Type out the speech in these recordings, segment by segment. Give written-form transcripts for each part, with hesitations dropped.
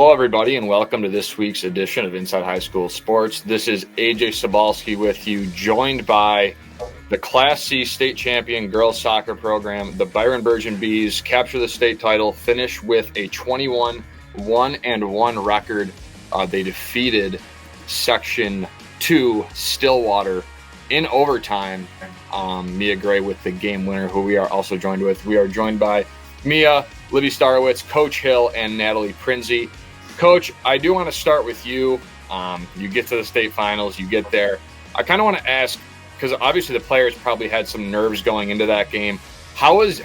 Hello, everybody, and welcome to this week's edition of Inside High School Sports. This is Ajay Cybulski with you, joined by the Class C state champion girls soccer program. The Byron-Bergen Bees capture the state title, finish with a 21-1-1 record. They defeated Section 2 Stillwater in overtime. Mia Gray with the game winner, who we are also joined with. We are joined by Mia, Libby Starowitz, Coach Hill, and Natalie Prinzi. Coach, I do want to start with you. You get to the state finals, you get there. I kind of want to ask, because obviously the players probably had some nerves going into that game. How is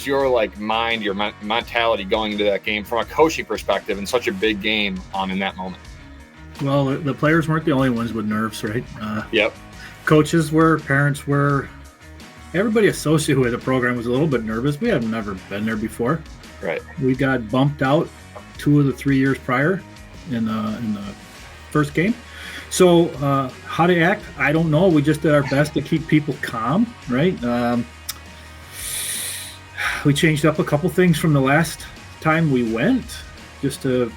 your mind, your mentality going into that game from a coaching perspective in such a big game in that moment? Well, the players weren't the only ones with nerves, right? Yep. Coaches were, parents were. Everybody associated with the program was a little bit nervous. We had never been there before. Right. We got bumped out 2 of the 3 years prior in the first game. So how to act, I don't know. We just did our best to keep people calm, right? We changed up a couple things from the last time we went, just to,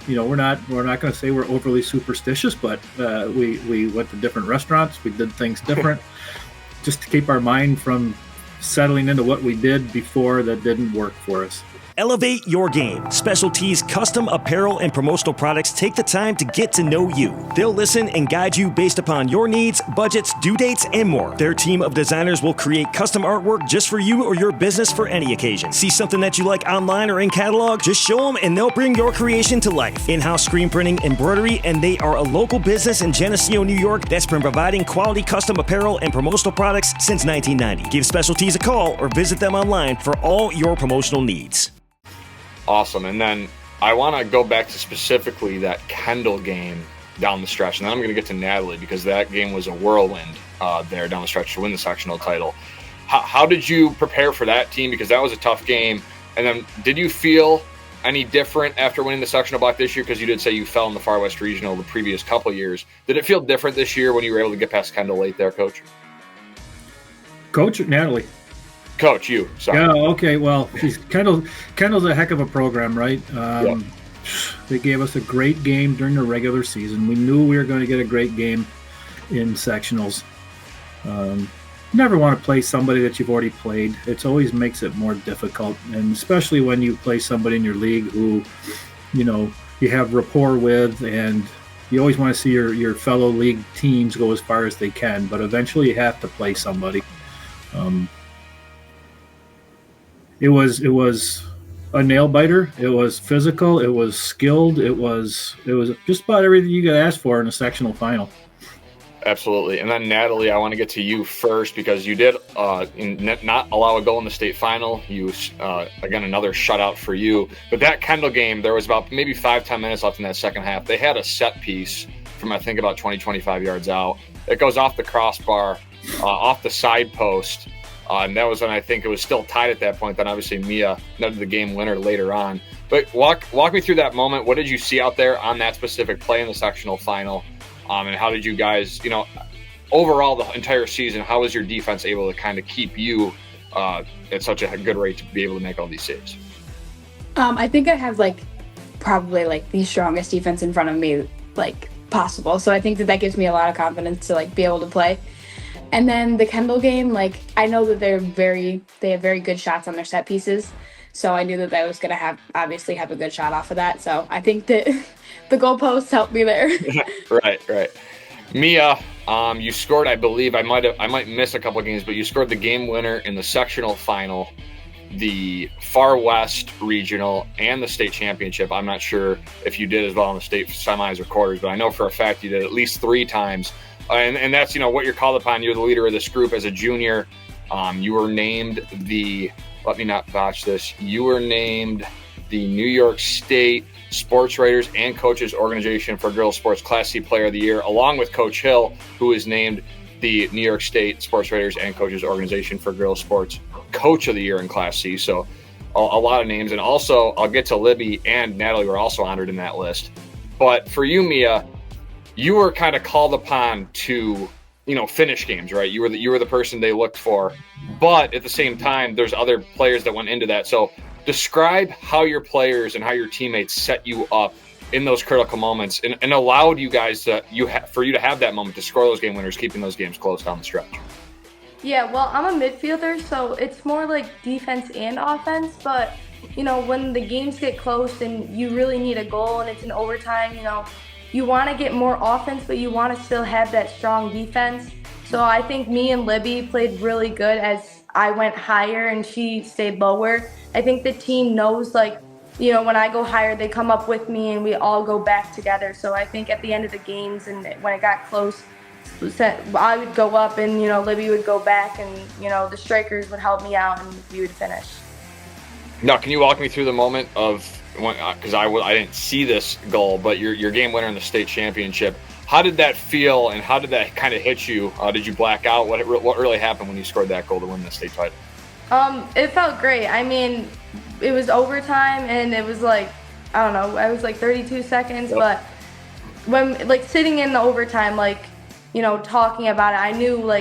we're not going to say we're overly superstitious, but we went to different restaurants. We did things different just to keep our mind from settling into what we did before that didn't work for us. Elevate your game. Specialties, custom apparel, and promotional products take the time to get to know you. They'll listen and guide you based upon your needs, budgets, due dates, and more. Their team of designers will create custom artwork just for you or your business for any occasion. See something that you like online or in catalog? Just show them and they'll bring your creation to life. In-house screen printing, embroidery, and they are a local business in Geneseo, New York that's been providing quality custom apparel and promotional products since 1990. Give Specialties a call or visit them online for all your promotional needs. Awesome. And then I want to go back to specifically that Kendall game down the stretch. And then I'm going to get to Natalie, because that game was a whirlwind there down the stretch to win the sectional title. How did you prepare for that team? Because that was a tough game. And then did you feel any different after winning the sectional block this year? Because you did say you fell in the Far West Regional the previous couple of years. Did it feel different this year when you were able to get past Kendall late there, Coach? Coach or Natalie? Coach, you. Sorry. Yeah, okay. Well, Kendall's a heck of a program, right? Yep. They gave us a great game during the regular season. We knew we were going to get a great game in sectionals. Never want to play somebody that you've already played. It always makes it more difficult, and especially when you play somebody in your league who, you have rapport with, and you always want to see your fellow league teams go as far as they can, but eventually you have to play somebody. It was a nail biter. It was physical. It was skilled. It was just about everything you could ask for in a sectional final. Absolutely. And then Natalie, I want to get to you first, because you did not allow a goal in the state final. You again, another shutout for you. But that Kendall game, there was about maybe 5-10 minutes left in that second half. They had a set piece from I think about 20-25 yards out. It goes off the crossbar, off the side post. And that was when I think it was still tied at that point. Then obviously Mia netted the game winner later on. But walk me through that moment. What did you see out there on that specific play in the sectional final? And how did you guys, overall the entire season, how was your defense able to kind of keep you at such a good rate to be able to make all these saves? I think I have probably the strongest defense in front of me possible. So I think that gives me a lot of confidence to be able to play. And then the Kendall game, I know that they have very good shots on their set pieces. So I knew that I was going to obviously have a good shot off of that. So I think that the goalposts helped me there. Right. Mia, you scored, I believe, I might miss a couple of games, but you scored the game winner in the sectional final, the Far West Regional, and the state championship. I'm not sure if you did as well in the state semis or quarters, but I know for a fact you did at least 3 times. And that's, what you're called upon. You're the leader of this group as a junior. You were named let me not botch this. You were named the New York State Sports Writers and Coaches Organization for Girls Sports Class C Player of the Year, along with Coach Hill, who is named the New York State Sports Writers and Coaches Organization for Girls Sports Coach of the Year in Class C. So a lot of names. And also, I'll get to Libby and Natalie were also honored in that list. But for you, Mia, you were kind of called upon to, finish games, right? You were the person they looked for. But at the same time, there's other players that went into that. So Describe how your players and how your teammates set you up in those critical moments and allowed you guys for you to have that moment to score those game winners, keeping those games close down the stretch. Yeah, well, I'm a midfielder, so it's more like defense and offense. But, when the games get close and you really need a goal and it's in overtime, you want to get more offense, but you want to still have that strong defense. So I think me and Libby played really good as I went higher and she stayed lower. I think the team knows, when I go higher, they come up with me and we all go back together. So I think at the end of the games and when it got close, I would go up and, Libby would go back and, the strikers would help me out and we would finish. Now, can you walk me through the moment of when, because I didn't see this goal, but your game winner in the state championship? How did that feel and how did that kind of hit you? Did you black out? What really happened when you scored that goal to win the state title? It felt great. I mean, it was overtime and it was I don't know, it was 32 seconds, yep. But when sitting in the overtime, talking about it, I knew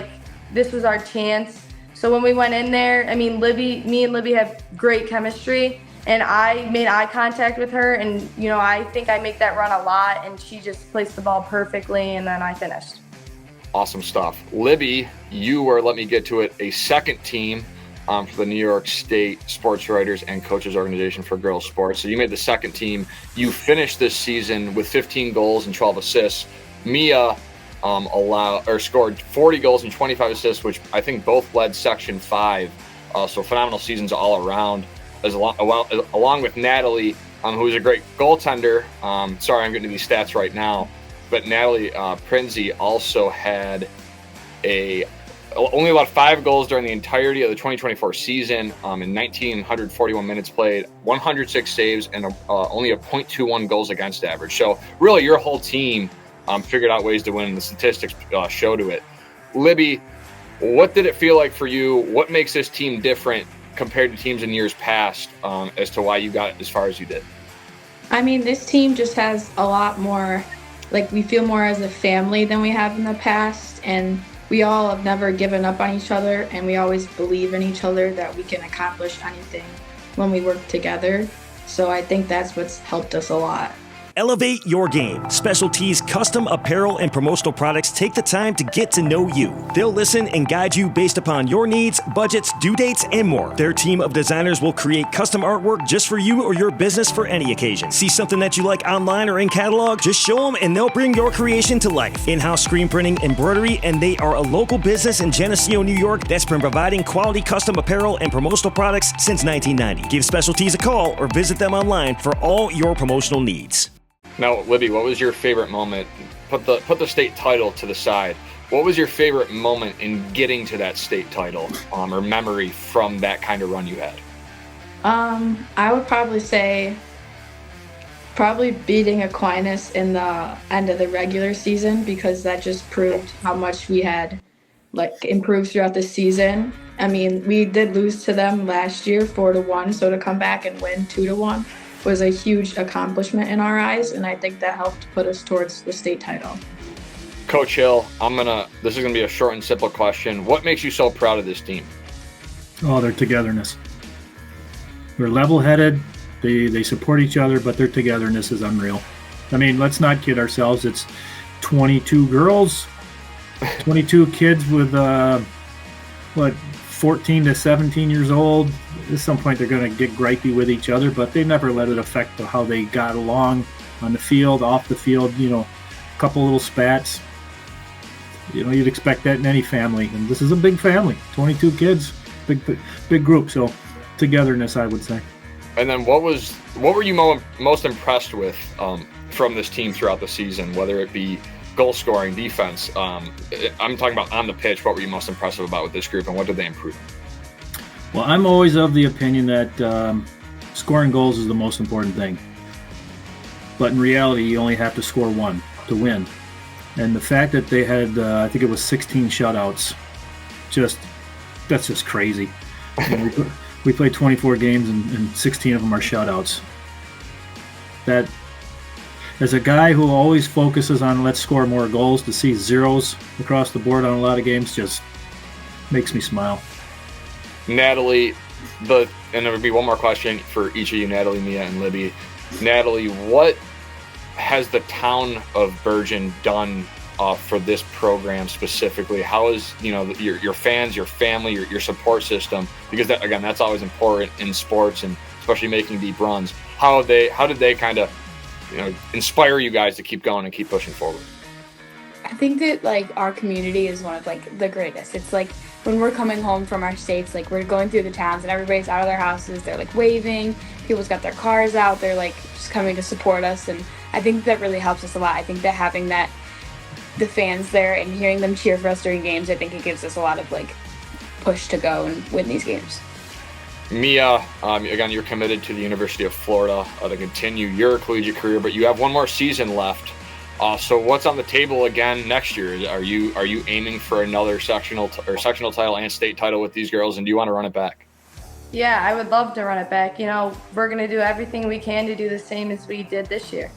this was our chance. So when we went in there, I mean, me and Libby have great chemistry, and I made eye contact with her, and I think I make that run a lot, and she just placed the ball perfectly, and then I finished. Awesome stuff. Libby, you were, let me get to it, a second team for the New York State Sports Writers and Coaches Organization for Girls Sports. So you made the second team. You finished this season with 15 goals and 12 assists. Mia scored 40 goals and 25 assists, which I think both led Section 5. So phenomenal seasons all around, along with Natalie, who is a great goaltender. Sorry, I'm getting to these stats right now. But Natalie Prinzi also had only about 5 goals during the entirety of the 2024 season in 1,941 minutes played, 106 saves, and only a .21 goals against average. So really your whole team figured out ways to win, and the statistics show to it. Libby, what did it feel like for you? What makes this team different compared to teams in years past as to why you got as far as you did? I mean, this team just has a lot more, we feel more as a family than we have in the past, and we all have never given up on each other, and we always believe in each other that we can accomplish anything when we work together. So I think that's what's helped us a lot. Elevate your game. Special Tees custom apparel and promotional products take the time to get to know you. They'll listen and guide you based upon your needs, budgets, due dates, and more. Their team of designers will create custom artwork just for you or your business for any occasion. See something that you like online or in catalog? Just show them and they'll bring your creation to life. In-house screen printing, embroidery, and they are a local business in Geneseo, New York that's been providing quality custom apparel and promotional products since 1990. Give Special Tees a call or visit them online for all your promotional needs. Now, Libby, what was your favorite moment? Put the state title to the side. What was your favorite moment in getting to that state title, or memory from that kind of run you had? I would probably say beating Aquinas in the end of the regular season, because that just proved how much we had improved throughout the season. I mean, we did lose to them last year 4-1, so to come back and win 2-1 was a huge accomplishment in our eyes, and I think that helped put us towards the state title. Coach Hill, this is gonna be a short and simple question. What makes you so proud of this team? Oh, their togetherness. They're level-headed. They support each other, but their togetherness is unreal. I mean, let's not kid ourselves. It's 22 girls, 22 kids with 14 to 17 years old. At some point they're going to get gripey with each other, but they never let it affect how they got along on the field, off the field. A couple little spats. You'd expect that in any family, and this is a big family, 22 kids, big group. So togetherness, I would say. And then what were you most impressed with from this team throughout the season, whether it be goal scoring, defense? I'm talking about on the pitch. What were you most impressive about with this group, and what did they improve? Well, I'm always of the opinion that scoring goals is the most important thing. But in reality, you only have to score one to win. And the fact that they had, I think it was 16 shutouts, that's just crazy. We played 24 games and 16 of them are shutouts. That, as a guy who always focuses on let's score more goals, to see zeros across the board on a lot of games just makes me smile. Natalie, and there would be one more question for each of you, Natalie, Mia, and Libby. Natalie, what has the town of Bergen done for this program specifically? How is, your fans, your family, your support system? Because that's always important in sports, and especially making deep runs. How did they kind of, inspire you guys to keep going and keep pushing forward? I think that like our community is one of like the greatest. It's like when we're coming home from our states, like we're going through the towns and everybody's out of their houses. They're like waving. People's got their cars out. They're like just coming to support us, and I think that really helps us a lot. I think that having the fans there and hearing them cheer for us during games, I think it gives us a lot of like push to go and win these games. Mia, again, you're committed to the University of Florida to continue your collegiate career, but you have one more season left. So what's on the table again next year? Are you aiming for another sectional title and state title with these girls, and do you want to run it back? Yeah, I would love to run it back. We're going to do everything we can to do the same as we did this year.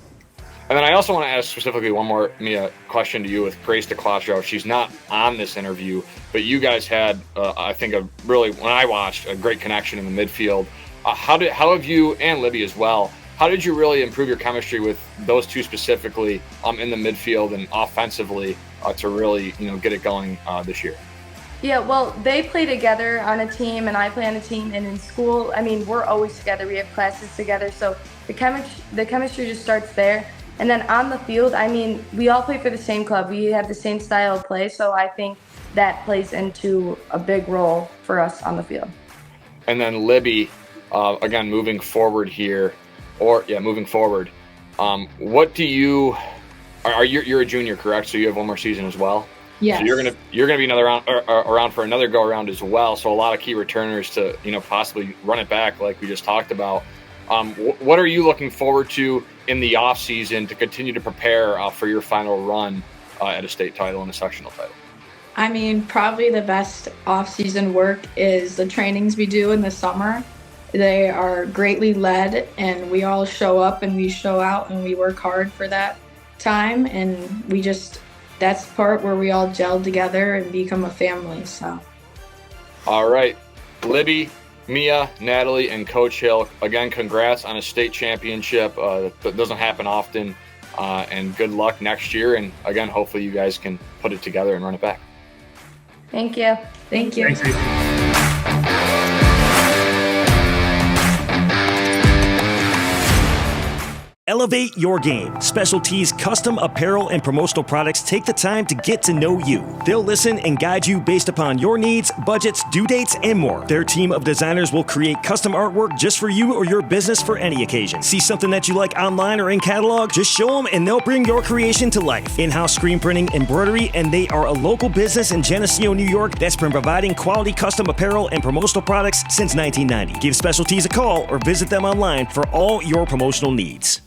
And then I also want to ask specifically one more, Mia, question to you with Grace DeClatro. She's not on this interview, but you guys had, I think, when I watched, a great connection in the midfield. How have you, and Libby as well, how did you really improve your chemistry with those two specifically in the midfield and offensively to really, get it going this year? Yeah, well, they play together on a team, and I play on a team. And in school, we're always together. We have classes together, so the chemistry just starts there. And then on the field, we all play for the same club. We have the same style of play, so I think that plays into a big role for us on the field. And then Libby, again, moving forward here, what do you? You're a junior, correct? So you have one more season as well. Yes. So you're gonna be around for another go around as well. So a lot of key returners to possibly run it back, like we just talked about. What are you looking forward to in the off season to continue to prepare for your final run at a state title and a sectional title? Probably the best off-season work is the trainings we do in the summer. They are greatly led, and we all show up and we show out and we work hard for that time. And that's the part where we all gel together and become a family. So. All right, Libby, Mia, Natalie, and Coach Hill, again, congrats on a state championship. That doesn't happen often, and good luck next year. And again, hopefully you guys can put it together and run it back. Thank you. Thank you. Thanks. Elevate your game. Special Tees custom apparel and promotional products take the time to get to know you. They'll listen and guide you based upon your needs, budgets, due dates, and more. Their team of designers will create custom artwork just for you or your business for any occasion. See something that you like online or in catalog? Just show them and they'll bring your creation to life. In-house screen printing, embroidery, and they are a local business in Geneseo, New York that's been providing quality custom apparel and promotional products since 1990. Give Special Tees a call or visit them online for all your promotional needs.